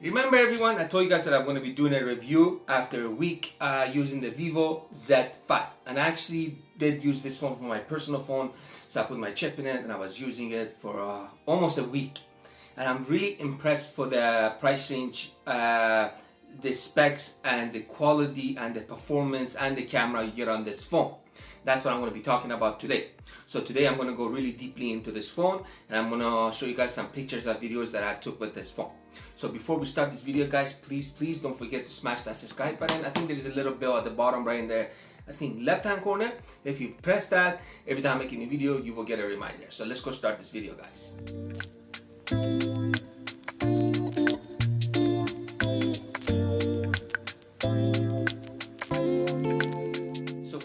Remember everyone, I told you guys that I'm going to be doing a review after a week using the Vivo Z5. And I actually did use this phone for my personal phone. So I put my chip in it and I was using it for almost a week. And I'm really impressed for the price range, the specs and the quality and the performance and the camera you get on this phone. That's what I'm going to be talking about today. So today I'm going to go really deeply into this phone and I'm going to show you guys some pictures and videos that I took with this phone. So before we start this video, guys, please don't forget to smash that subscribe button. I think there is a little bell at the bottom right in there, I think left hand corner. If you press that, every time I make a new video, you will get a reminder. So let's go start this video, guys.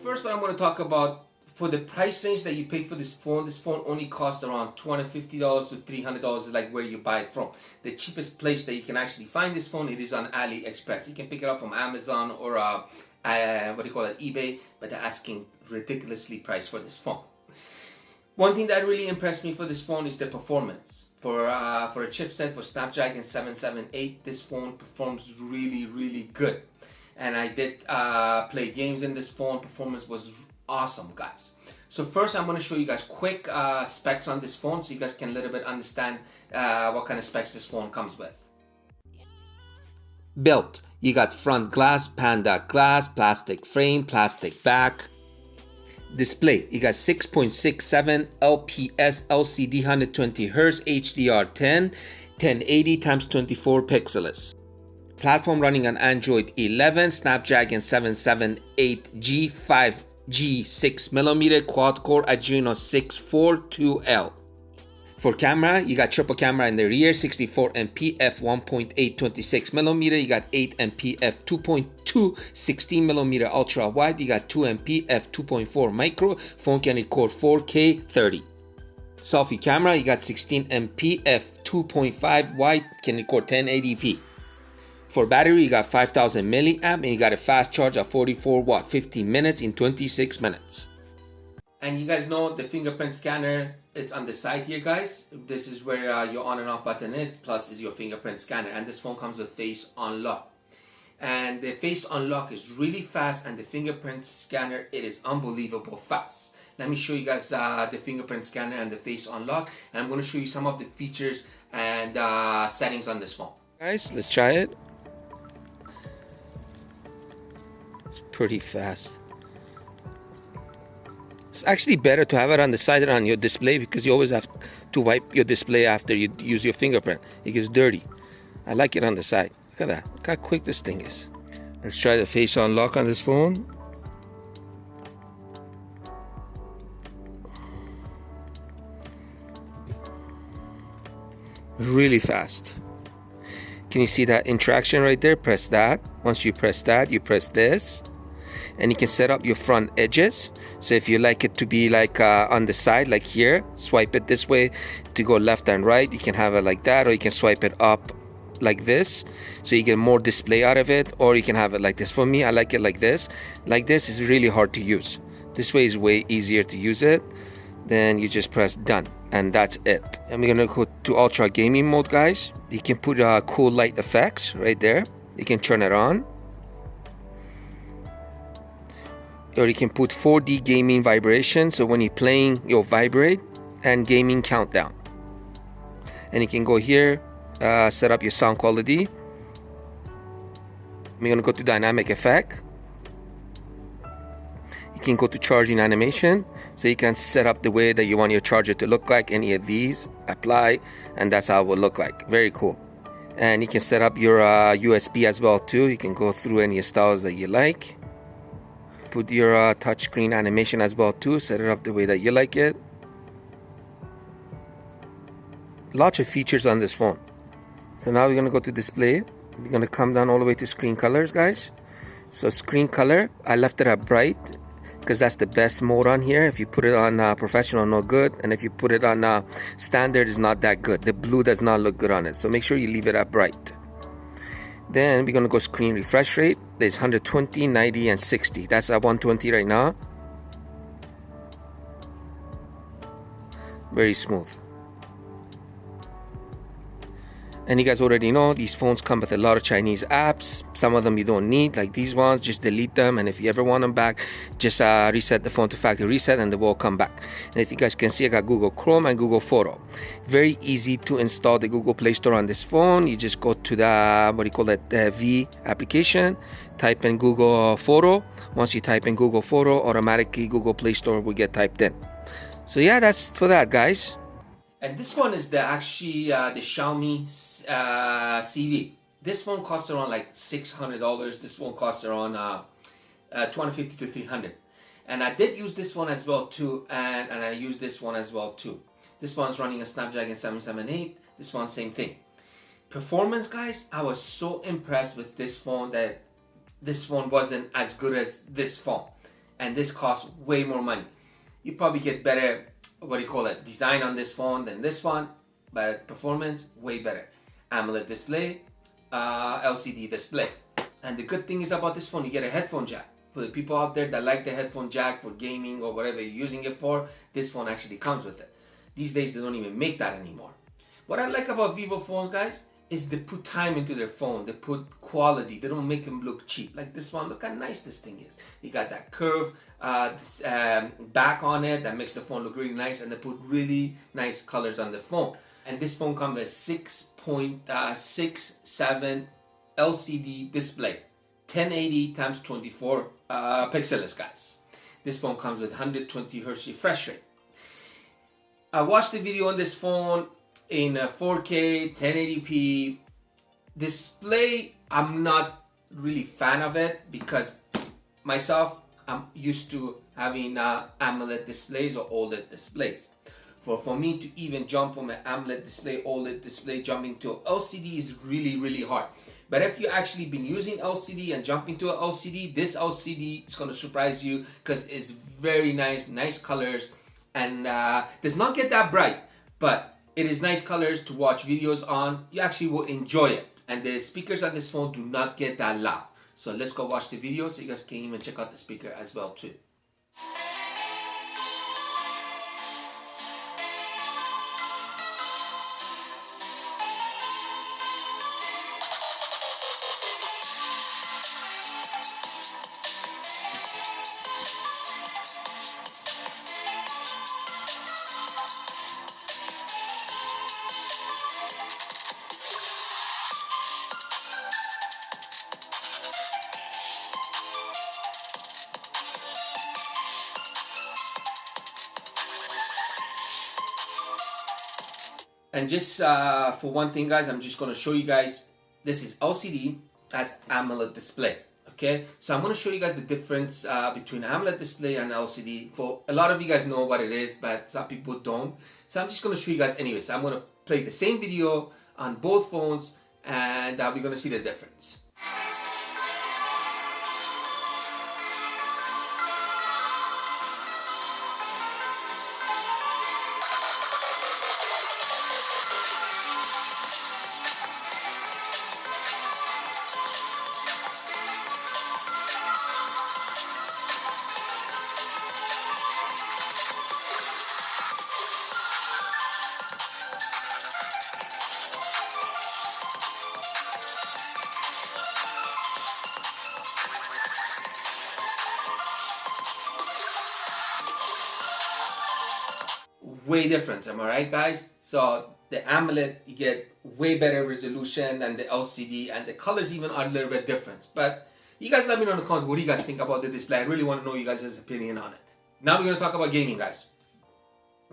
First, what I'm going to talk about for the price range that you pay for this phone only costs around $250 to $300 is like where you buy it from. The cheapest place that you can actually find this phone, it is on AliExpress. You can pick it up from Amazon or eBay, but they're asking ridiculously priced for this phone. One thing that really impressed me for this phone is the performance. For a chipset for Snapdragon 778, this phone performs really good. And I did play games in this phone. Performance was awesome, guys. So first I'm going to show you guys quick specs on this phone so you guys can a little bit understand what kind of specs this phone comes with. Built, you got front glass, panda glass, plastic frame, plastic back. Display, you got 6.67 LPS LCD 120Hz HDR10 1080x24 pixels. Platform running on Android 11, Snapdragon 778G, 5G 6mm quad-core Adreno 642L. For camera, you got triple camera in the rear, 64MP f1.8 26mm. You got 8MP f2.2 16mm ultra wide. You got 2MP f2.4 micro. Phone can record 4K 30. Selfie camera, you got 16MP f2.5 wide, can record 1080p. For battery, you got 5000 milliamp and you got a fast charge of 44 watt, 15 minutes in 26 minutes. And you guys know the fingerprint scanner is on the side here, guys. This is where your on and off button is, plus is your fingerprint scanner. And this phone comes with face unlock. And the face unlock is really fast, and the fingerprint scanner, it is unbelievable fast. Let me show you guys the fingerprint scanner and the face unlock. And I'm going to show you some of the features and settings on this phone. Guys, let's try it. Pretty fast. It's actually better to have it on the side on your display because you always have to wipe your display after you use your fingerprint. It gets dirty. I like it on the side. Look at that. Look how quick this thing is. Let's try the face unlock on this phone. Really fast. Can you see that interaction right there? Press that. Once you press that, you press this. And you can set up your front edges. So if you like it to be like on the side, like here, swipe it this way to go left and right. You can have it like that, or you can swipe it up like this, so you get more display out of it, or you can have it like this. For me, I like it like this. Like this is really hard to use. This way is way easier to use it. Then you just press done, and that's it. And we're gonna go to ultra gaming mode, guys. You can put cool light effects right there. You can turn it on. Or you can put 4D gaming vibration, so when you're playing, you'll vibrate, and gaming countdown. And you can go here, set up your sound quality. We're gonna go to dynamic effect. You can go to charging animation, so you can set up the way that you want your charger to look like. Any of these, apply, and that's how it will look like. Very cool. And you can set up your USB as well too. You can go through any styles that you like. Put your touchscreen animation as well too. Set it up the way that you like it. Lots of features on this phone. So now we're gonna go to display. We're gonna come down all the way to screen colors, guys. So screen color, I left it at bright because that's the best mode on here. If you put it on professional, no good. And if you put it on standard, it's not that good. The blue does not look good on it. So make sure you leave it at bright. Then we're gonna go screen refresh rate. There's 120, 90, and 60. That's at 120 right now. Very smooth. And you guys already know these phones come with a lot of Chinese apps. Some of them you don't need, like these ones, just delete them. And if you ever want them back, just reset the phone to factory reset and they will come back. And if you guys can see, I got Google Chrome and Google Photo. Very easy to install the Google Play Store on this phone. You just go to the V application, type in Google Photo. Once you type in Google Photo, automatically Google Play Store will get typed in. So yeah, that's for that, guys. And this one is the Xiaomi CV. This phone costs around like $600. This one costs around $250 to $300. And I did use this one as well too, and I use this one as well too. This one's running a Snapdragon 778. This one, same thing. Performance, guys, I was so impressed with this phone that this phone wasn't as good as this phone. And this costs way more money. You probably get better, design on this phone than this one, but performance, way better. AMOLED display, LCD display. And the good thing is about this phone, you get a headphone jack. For the people out there that like the headphone jack for gaming or whatever you're using it for, this phone actually comes with it. These days, they don't even make that anymore. What I like about Vivo phones, guys, is they put time into their phone. They put quality. They don't make them look cheap. Like this one, look how nice this thing is. You got that curve back on it that makes the phone look really nice, and they put really nice colors on the phone. And this phone comes with 6.67 LCD display, 1080 times 24 pixels, guys. This phone comes with 120 Hz refresh rate. I watched the video on this phone in 4K, 1080p. Display, I'm not really fan of it because myself, I'm used to having AMOLED displays or OLED displays. For me to even jump from an AMOLED display, OLED display, jumping to LCD is really, really hard. But if you actually been using LCD and jumping to an LCD, this LCD is going to surprise you because it's very nice colors, and does not get that bright, but it is nice colors to watch videos on. You actually will enjoy it. And the speakers on this phone do not get that loud. So let's go watch the video so you guys can even check out the speaker as well too. And just for one thing, guys, I'm just going to show you guys, this is LCD, that's AMOLED display, okay? So I'm going to show you guys the difference between AMOLED display and LCD. For a lot of you guys know what it is, but some people don't. So I'm just going to show you guys anyways. I'm going to play the same video on both phones, and we're going to see the difference. Way different, am I right, guys? So the AMOLED, you get way better resolution than the LCD, and the colors even are a little bit different. But you guys let me know in the comments what do you guys think about the display. I really want to know you guys' opinion on it. Now we're going to talk about gaming, guys.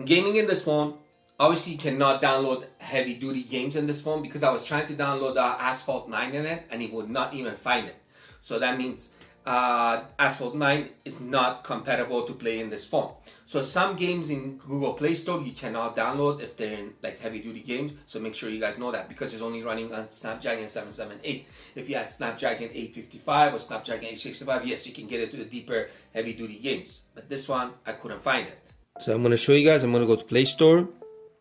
Gaming in this phone, obviously you cannot download heavy duty games in this phone because I was trying to download Asphalt 9 in it and it would not even find it. So that means Asphalt 9 is not compatible to play in this phone. So some games in Google Play Store you cannot download if they're in like heavy duty games. So make sure you guys know that because it's only running on Snapdragon 778. If you had Snapdragon 855 or Snapdragon 865, yes, you can get it to the deeper heavy duty games. But this one, I couldn't find it. So I'm going to show you guys. I'm going to go to Play Store.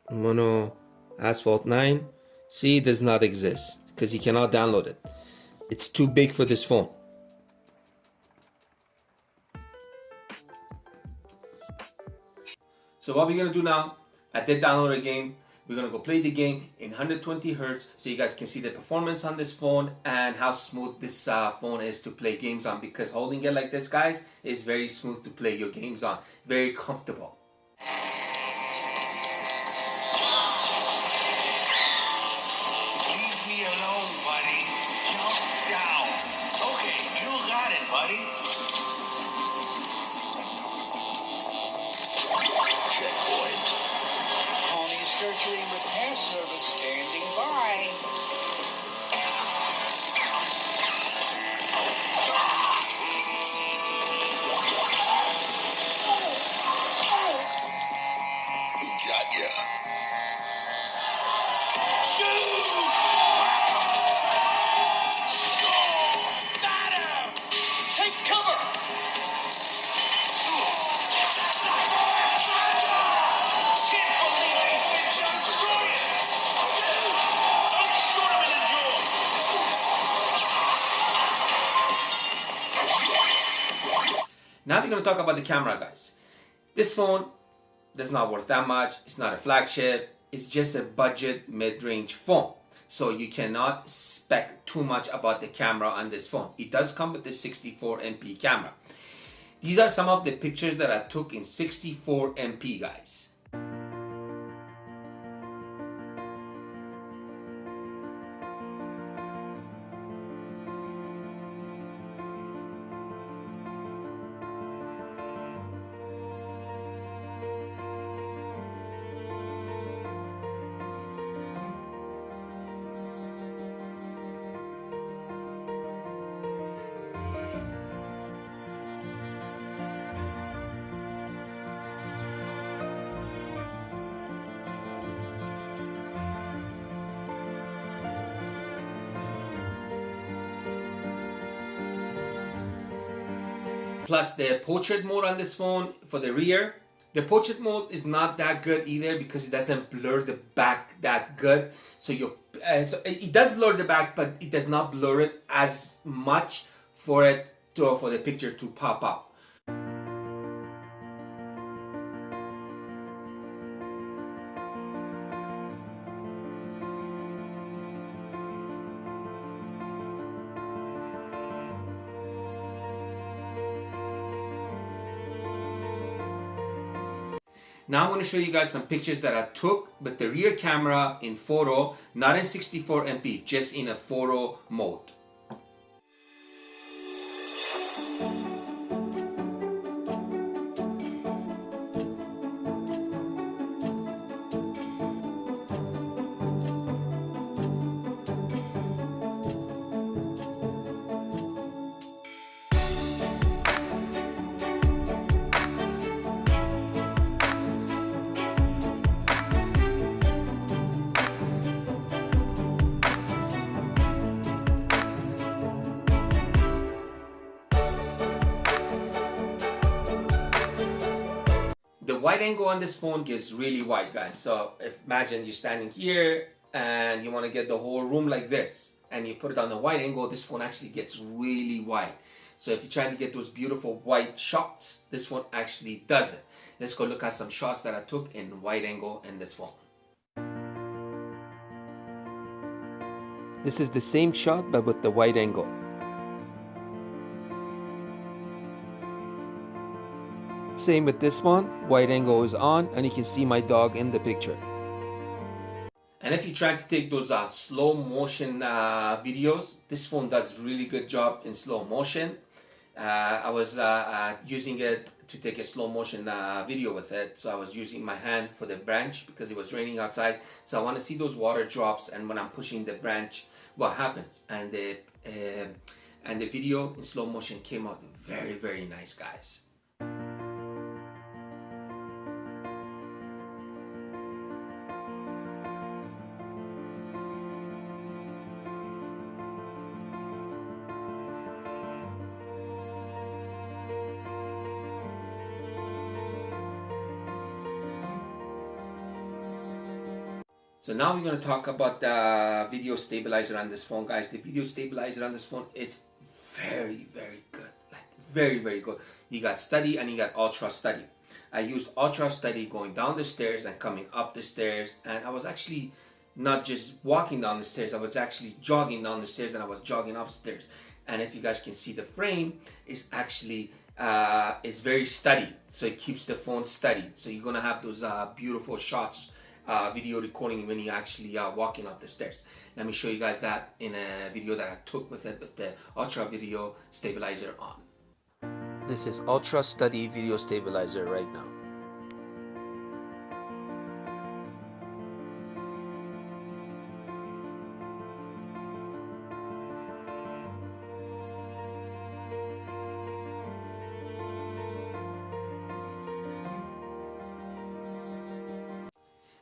I'm going to Asphalt 9. See, it does not exist because you cannot download it. It's too big for this phone. So what we're going to do now, I did download a game. We're gonna go play the game in 120 hertz so you guys can see the performance on this phone and how smooth this phone is to play games on, because holding it like this, guys, is very smooth to play your games on. Very comfortable. Leave me alone, buddy. Jump down. Okay, you got it, buddy. Checkpoint. Pony Surgery Repair Service standing by. Got ya. Shoot! Batter! Take cover! Can't believe they said John Sawyer! Don't shoot him in the jaw! Now we're going to talk about the camera, guys. This phone does not worth that much. It's not a flagship. It's just a budget mid-range phone. So you cannot expect too much about the camera on this phone. It does come with the 64 MP camera. These are some of the pictures that I took in 64 MP, guys. Plus the portrait mode on this phone for the rear. The portrait mode is not that good either because it doesn't blur the back that good. So it does blur the back, but it does not blur it as much for the picture to pop out. Now I'm going to show you guys some pictures that I took with the rear camera in photo, not in 64 MP, just in a photo mode. The wide angle on this phone gets really wide, guys. So imagine you're standing here and you want to get the whole room like this, and you put it on the wide angle, this phone actually gets really wide. So if you're trying to get those beautiful wide shots, this one actually does it. Let's go look at some shots that I took in wide angle in this phone. This is the same shot but with the wide angle. Same with this one, wide angle is on and you can see my dog in the picture. And if you're trying to take those slow motion videos, this phone does a really good job in slow motion. I was using it to take a slow motion video with it, so I was using my hand for the branch because it was raining outside. So I want to see those water drops, and when I'm pushing the branch, what happens. And the video in slow motion came out very, very nice, guys. So now we're going to talk about the video stabilizer on this phone, guys. The video stabilizer on this phone, it's very, very good. Like very, very good. You got steady and you got ultra steady. I used Ultra Steady going down the stairs and coming up the stairs, and I was actually not just walking down the stairs, I was actually jogging down the stairs, and I was jogging upstairs. And if you guys can see, the frame is actually is very steady, so it keeps the phone steady. So you're gonna have those beautiful shots, video recording when you're actually walking up the stairs. Let me show you guys that in a video that I took with it with the Ultra Video Stabilizer on. This is Ultra Steady Video Stabilizer right now.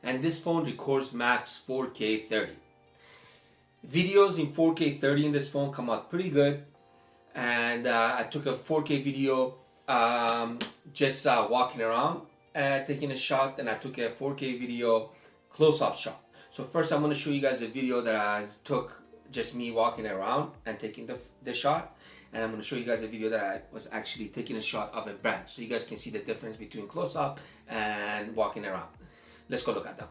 And this phone records max 4K 30. Videos in 4K 30 in this phone come out pretty good. And I took a 4K video just walking around taking a shot, and I took a 4K video close-up shot. So first I'm going to show you guys a video that I took just me walking around and taking the shot, and I'm going to show you guys a video that I was actually taking a shot of a branch, so you guys can see the difference between close-up and walking around. Let's go look at them.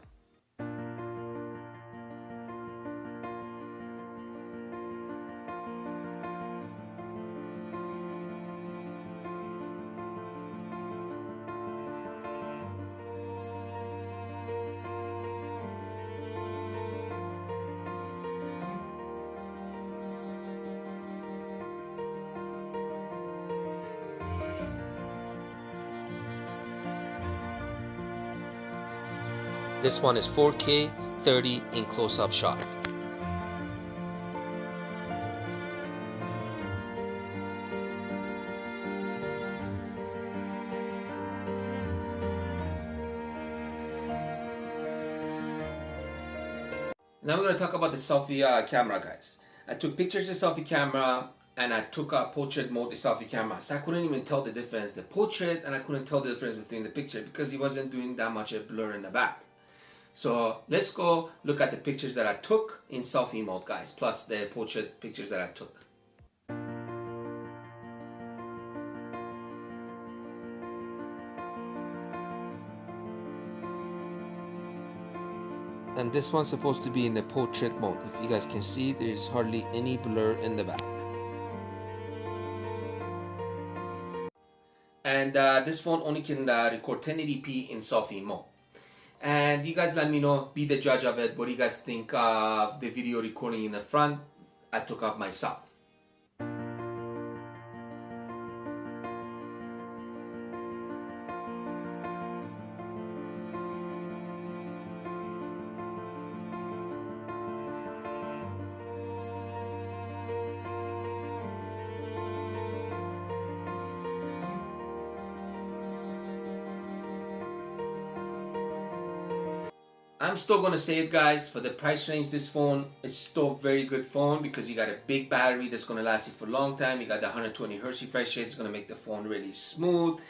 This one is 4K 30 in close-up shot. Now we're going to talk about the selfie camera, guys. I took pictures of the selfie camera, and I took a portrait mode the selfie camera. So I couldn't even tell the difference, the portrait, and I couldn't tell the difference between the picture because it wasn't doing that much a blur in the back. So let's go look at the pictures that I took in selfie mode, guys, plus the portrait pictures that I took. And this one's supposed to be in the portrait mode. If you guys can see, there's hardly any blur in the back. And this phone only can record 1080p in selfie mode. And you guys let me know, be the judge of it. What do you guys think of the video recording in the front I took of myself? I'm still gonna say it, guys, for the price range, this phone is still a very good phone because you got a big battery that's gonna last you for a long time. You got the 120 Hz refresh rate, it's gonna make the phone really smooth,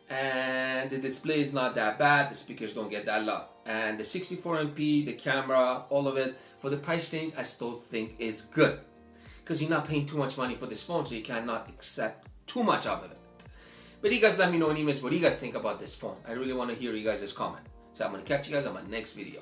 and the display is not that bad. The speakers don't get that loud, and the 64 MP, the camera, all of it, for the price range, I still think is good because you're not paying too much money for this phone, so you cannot accept too much of it. But you guys let me know in emails what do you guys think about this phone. I really want to hear you guys' comment. So I'm going to catch you guys on my next video.